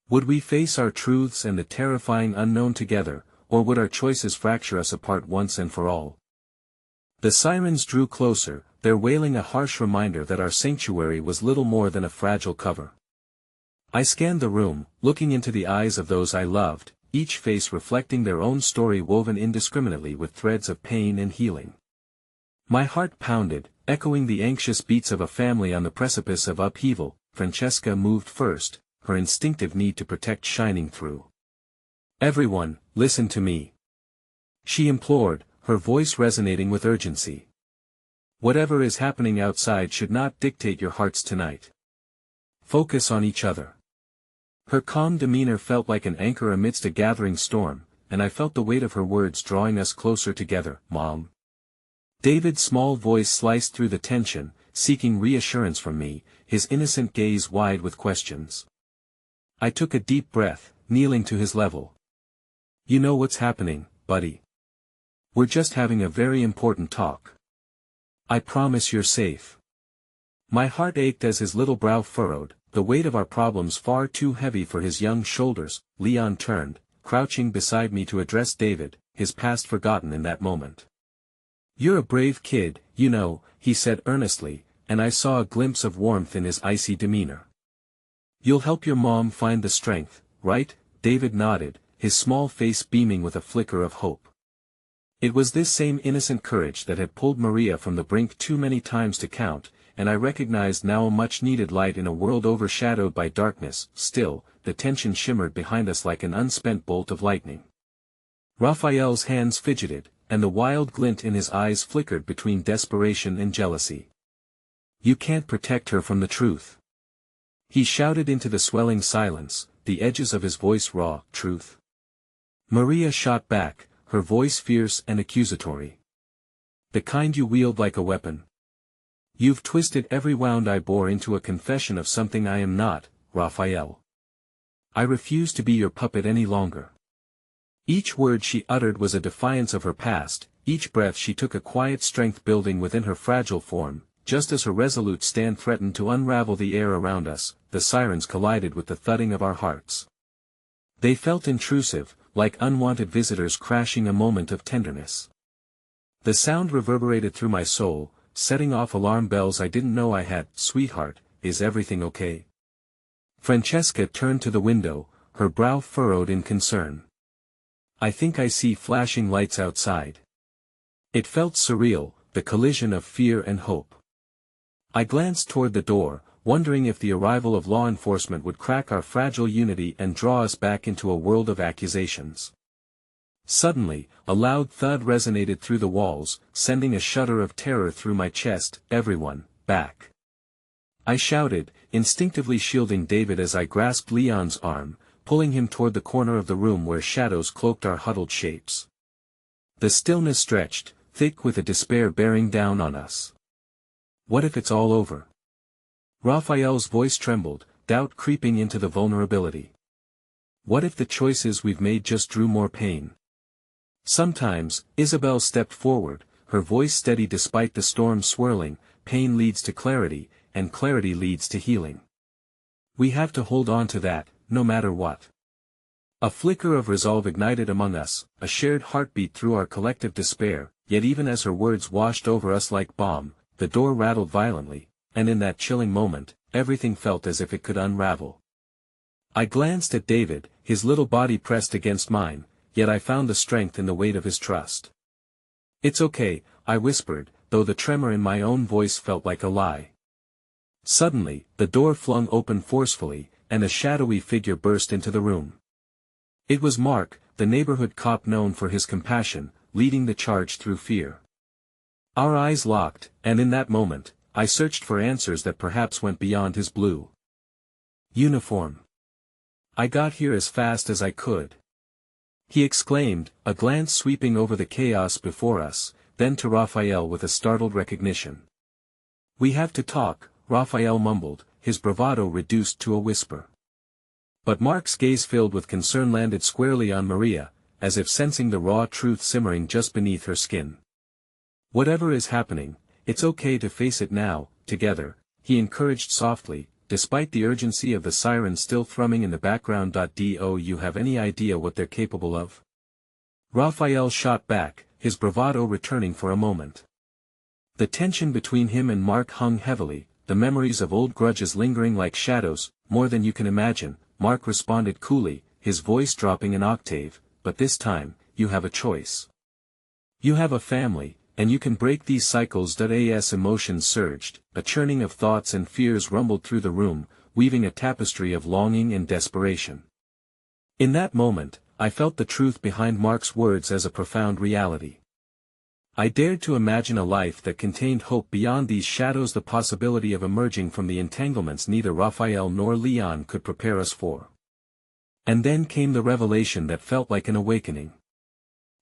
Would we face our truths and the terrifying unknown together, or would our choices fracture us apart once and for all? The sirens drew closer, their wailing a harsh reminder that our sanctuary was little more than a fragile cover. I scanned the room, looking into the eyes of those I loved, each face reflecting their own story woven indiscriminately with threads of pain and healing. My heart pounded, echoing the anxious beats of a family on the precipice of upheaval. Francesca moved first, her instinctive need to protect shining through. "Everyone, listen to me," she implored, her voice resonating with urgency. "Whatever is happening outside should not dictate your hearts tonight. Focus on each other." Her calm demeanor felt like an anchor amidst a gathering storm, and I felt the weight of her words drawing us closer together. "Mom." David's small voice sliced through the tension, seeking reassurance from me, his innocent gaze wide with questions. I took a deep breath, kneeling to his level. "You know what's happening, buddy. We're just having a very important talk. I promise you're safe." My heart ached as his little brow furrowed, the weight of our problems far too heavy for his young shoulders. Leon turned, crouching beside me to address David, his past forgotten in that moment. "You're a brave kid, you know," he said earnestly, and I saw a glimpse of warmth in his icy demeanor. "You'll help your mom find the strength, right?" David nodded, his small face beaming with a flicker of hope. It was this same innocent courage that had pulled Maria from the brink too many times to count, and I recognized now a much-needed light in a world overshadowed by darkness. Still, the tension shimmered behind us like an unspent bolt of lightning. Raphael's hands fidgeted, and the wild glint in his eyes flickered between desperation and jealousy. "You can't protect her from the truth," he shouted into the swelling silence, the edges of his voice raw. "Truth?" Maria shot back, her voice fierce and accusatory. "The kind you wield like a weapon. You've twisted every wound I bore into a confession of something I am not, Raphael. I refuse to be your puppet any longer." Each word she uttered was a defiance of her past, each breath she took a quiet strength building within her fragile form. Just as her resolute stand threatened to unravel the air around us, the sirens collided with the thudding of our hearts. They felt intrusive, like unwanted visitors crashing a moment of tenderness. The sound reverberated through my soul, setting off alarm bells I didn't know I had. "Sweetheart, is everything okay?" Francesca turned to the window, her brow furrowed in concern. "I think I see flashing lights outside." It felt surreal, the collision of fear and hope. I glanced toward the door, wondering if the arrival of law enforcement would crack our fragile unity and draw us back into a world of accusations. Suddenly, a loud thud resonated through the walls, sending a shudder of terror through my chest. "Everyone, back!" I shouted, instinctively shielding David as I grasped Leon's arm, pulling him toward the corner of the room where shadows cloaked our huddled shapes. The stillness stretched, thick with a despair bearing down on us. What if it's all over? Raphael's voice trembled, doubt creeping into the vulnerability. What if the choices we've made just drew more pain? Sometimes, Isabel stepped forward, her voice steady despite the storm swirling. Pain leads to clarity, and clarity leads to healing. We have to hold on to that, no matter what. A flicker of resolve ignited among us, a shared heartbeat through our collective despair. yet even as her words washed over us like balm, the door rattled violently, and in that chilling moment, everything felt as if it could unravel. I glanced at David, his little body pressed against mine, yet I found the strength in the weight of his trust. "It's okay," I whispered, though the tremor in my own voice felt like a lie. Suddenly, the door flung open forcefully, and a shadowy figure burst into the room. It was Mark, the neighborhood cop known for his compassion, leading the charge through fear. Our eyes locked, and in that moment, I searched for answers that perhaps went beyond his blue uniform. "I got here as fast as I could," he exclaimed, a glance sweeping over the chaos before us, then to Raphael with a startled recognition. "We have to talk," Raphael mumbled, his bravado reduced to a whisper. But Mark's gaze filled with concern landed squarely on Maria, as if sensing the raw truth simmering just beneath her skin. "Whatever is happening, it's okay to face it now, together," he encouraged softly, despite the urgency of the siren still thrumming in the background. "Do you have any idea what they're capable of?" Raphael shot back, his bravado returning for a moment. The tension between him and Mark hung heavily, the memories of old grudges lingering like shadows. "More than you can imagine," Mark responded coolly, his voice dropping an octave, "but this time, you have a choice. You have a family, and you can break these cycles." As emotions surged, a churning of thoughts and fears rumbled through the room, weaving a tapestry of longing and desperation. In that moment, I felt the truth behind Mark's words as a profound reality. I dared to imagine a life that contained hope beyond these shadows, the possibility of emerging from the entanglements neither Raphael nor Leon could prepare us for. And then came the revelation that felt like an awakening.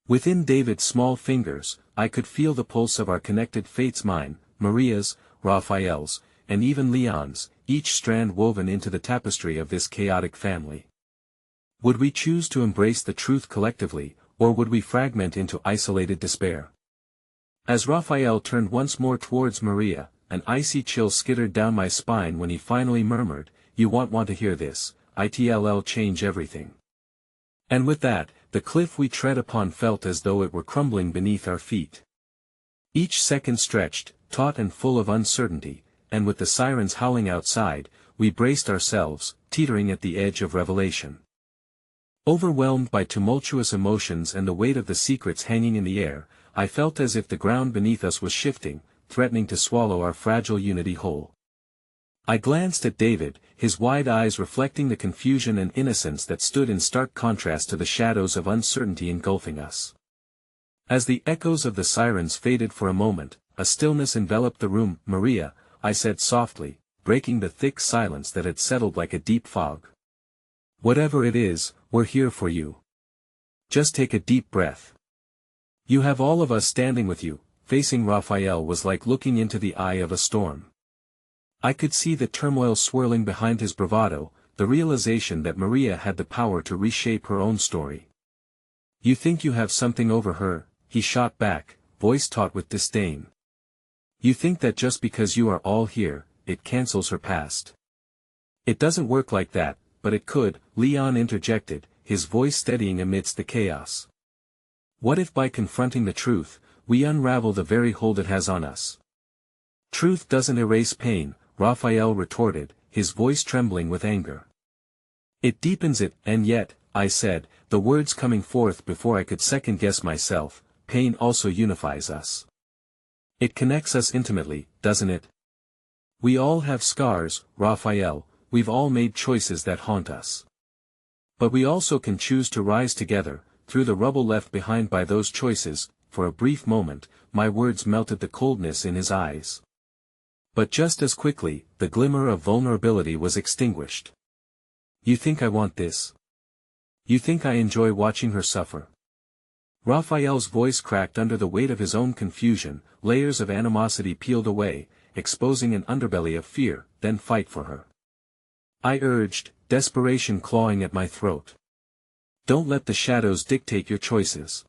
Within David's small fingers, I could feel the pulse of our connected fates, mine, Maria's, Raphael's, and even Leon's, each strand woven into the tapestry of this chaotic family. Would we choose to embrace the truth collectively, or would we fragment into isolated despair? As Raphael turned once more towards Maria, an icy chill skittered down my spine when he finally murmured, "You won't want to hear this, it'll change everything." And with that, the cliff we tread upon felt as though it were crumbling beneath our feet. Each second stretched, taut and full of uncertainty, and with the sirens howling outside, we braced ourselves, teetering at the edge of revelation. Overwhelmed by tumultuous emotions and the weight of the secrets hanging in the air, I felt as if the ground beneath us was shifting, threatening to swallow our fragile unity whole. I glanced at David, his wide eyes reflecting the confusion and innocence that stood in stark contrast to the shadows of uncertainty engulfing us. As the echoes of the sirens faded for a moment, a stillness enveloped the room. "Maria," I said softly, breaking the thick silence that had settled like a deep fog. "Whatever it is, we're here for you. Just take a deep breath. You have all of us standing with you." Facing Raphael was like looking into the eye of a storm. I could see the turmoil swirling behind his bravado, the realization that Maria had the power to reshape her own story. "You think you have something over her," he shot back, voice taut with disdain. "You think that just because you are all here, it cancels her past. It doesn't work like that, but it could," Leon interjected, his voice steadying amidst the chaos. "What if by confronting the truth, we unravel the very hold it has on us?" "Truth doesn't erase pain," Raphael retorted, his voice trembling with anger. "It deepens it," and yet, I said, the words coming forth before I could second-guess myself, "pain also unifies us. It connects us intimately, doesn't it? We all have scars, Raphael, we've all made choices that haunt us. But we also can choose to rise together, through the rubble left behind by those choices." For a brief moment, my words melted the coldness in his eyes. But just as quickly, the glimmer of vulnerability was extinguished. "You think I want this? You think I enjoy watching her suffer?" Raphael's voice cracked under the weight of his own confusion, layers of animosity peeled away, exposing an underbelly of fear. "Then fight for her," I urged, desperation clawing at my throat. "Don't let the shadows dictate your choices.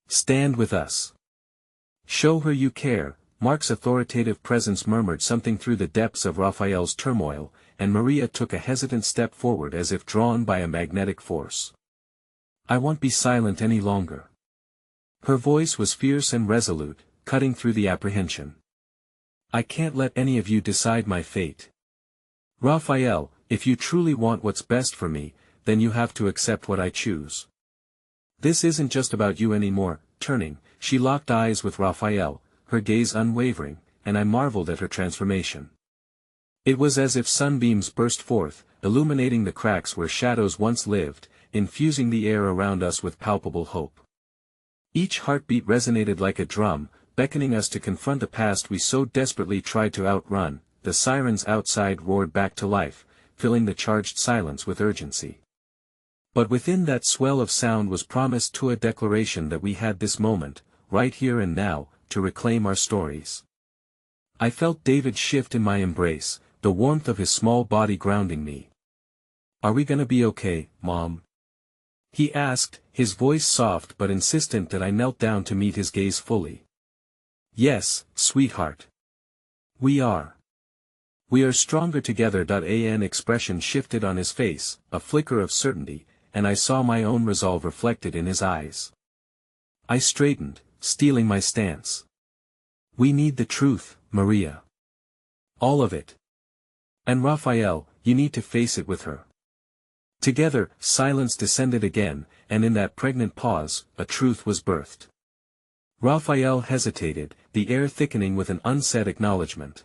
Stand with us. Show her you care." Mark's authoritative presence murmured something through the depths of Raphael's turmoil, and Maria took a hesitant step forward as if drawn by a magnetic force. "I won't be silent any longer. Her voice was fierce and resolute, cutting through the apprehension. I can't let any of you decide my fate. Raphael, if you truly want what's best for me, then you have to accept what I choose. This isn't just about you anymore. Turning, she locked eyes with Raphael, her gaze unwavering, and I marveled at her transformation. It was as if sunbeams burst forth, illuminating the cracks where shadows once lived, infusing the air around us with palpable hope. Each heartbeat resonated like a drum, beckoning us to confront a past we so desperately tried to outrun. The sirens outside roared back to life, filling the charged silence with urgency. But within that swell of sound was promised to a declaration that we had this moment, right here and now, to reclaim our stories. I felt David shift in my embrace, the warmth of his small body grounding me. Are we gonna be okay, Mom? He asked, his voice soft but insistent that I knelt down to meet his gaze fully. Yes, sweetheart. We are. We are stronger together. An expression shifted on his face, a flicker of certainty, and I saw my own resolve reflected in his eyes. I straightened, steeling my stance. We need the truth, Maria. All of it. And Raphael, you need to face it with her. Together, silence descended again, and in that pregnant pause, a truth was birthed. Raphael hesitated, the air thickening with an unsaid acknowledgement.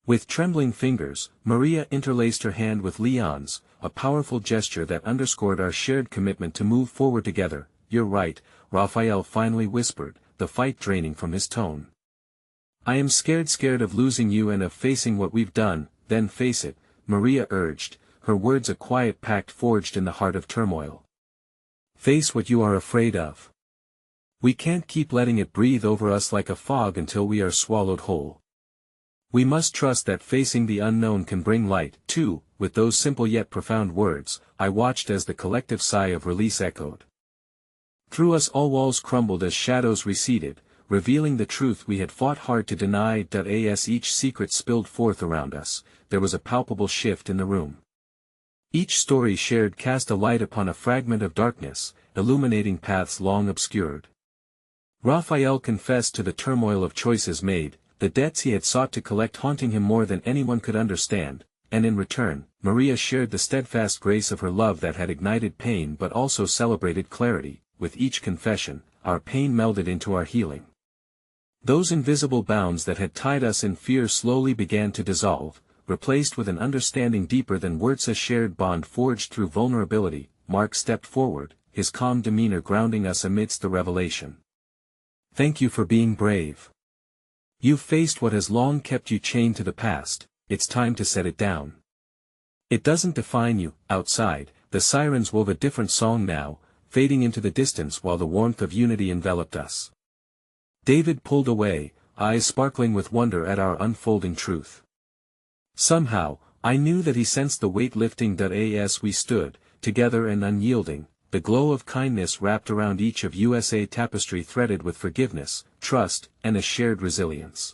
With trembling fingers, Maria interlaced her hand with Leon's, a powerful gesture that underscored our shared commitment to move forward together. You're right, Raphael finally whispered, the fight draining from his tone. I am scared of losing you and of facing what we've done. Then face it, Maria urged, her words a quiet pact forged in the heart of turmoil. Face what you are afraid of. We can't keep letting it breathe over us like a fog until we are swallowed whole. We must trust that facing the unknown can bring light, too. With those simple yet profound words, I watched as the collective sigh of release echoed. Through us all walls crumbled as shadows receded, revealing the truth we had fought hard to deny. As each secret spilled forth around us, there was a palpable shift in the room. Each story shared cast a light upon a fragment of darkness, illuminating paths long obscured. Raphael confessed to the turmoil of choices made, the debts he had sought to collect haunting him more than anyone could understand, and in return, Maria shared the steadfast grace of her love that had ignited pain but also celebrated clarity. With each confession, our pain melded into our healing. Those invisible bounds that had tied us in fear slowly began to dissolve, replaced with an understanding deeper than words, a shared bond forged through vulnerability. Mark stepped forward, his calm demeanor grounding us amidst the revelation. Thank you for being brave. You've faced what has long kept you chained to the past. It's time to set it down. It doesn't define you. Outside, the sirens wove a different song now, fading into the distance while the warmth of unity enveloped us. David pulled away, eyes sparkling with wonder at our unfolding truth. Somehow, I knew that he sensed the weight lifting. As we stood, together and unyielding, the glow of kindness wrapped around each of USA tapestry threaded with forgiveness, trust, and a shared resilience.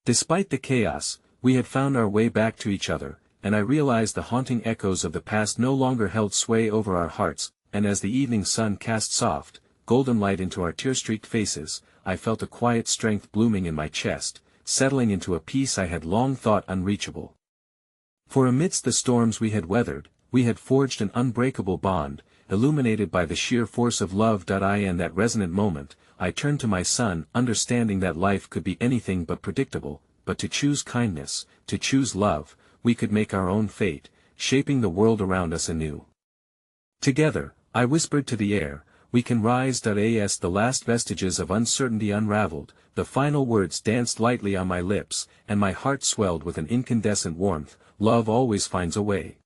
Despite the chaos, we had found our way back to each other, and I realized the haunting echoes of the past no longer held sway over our hearts, and as the evening sun cast soft, golden light into our tear-streaked faces, I felt a quiet strength blooming in my chest, settling into a peace I had long thought unreachable. For amidst the storms we had weathered, we had forged an unbreakable bond, illuminated by the sheer force of love. In that resonant moment, I turned to my son, understanding that life could be anything but predictable, but to choose kindness, to choose love, we could make our own fate, shaping the world around us anew. Together, I whispered to the air, we can rise. As the last vestiges of uncertainty unraveled, the final words danced lightly on my lips, and my heart swelled with an incandescent warmth. Love always finds a way.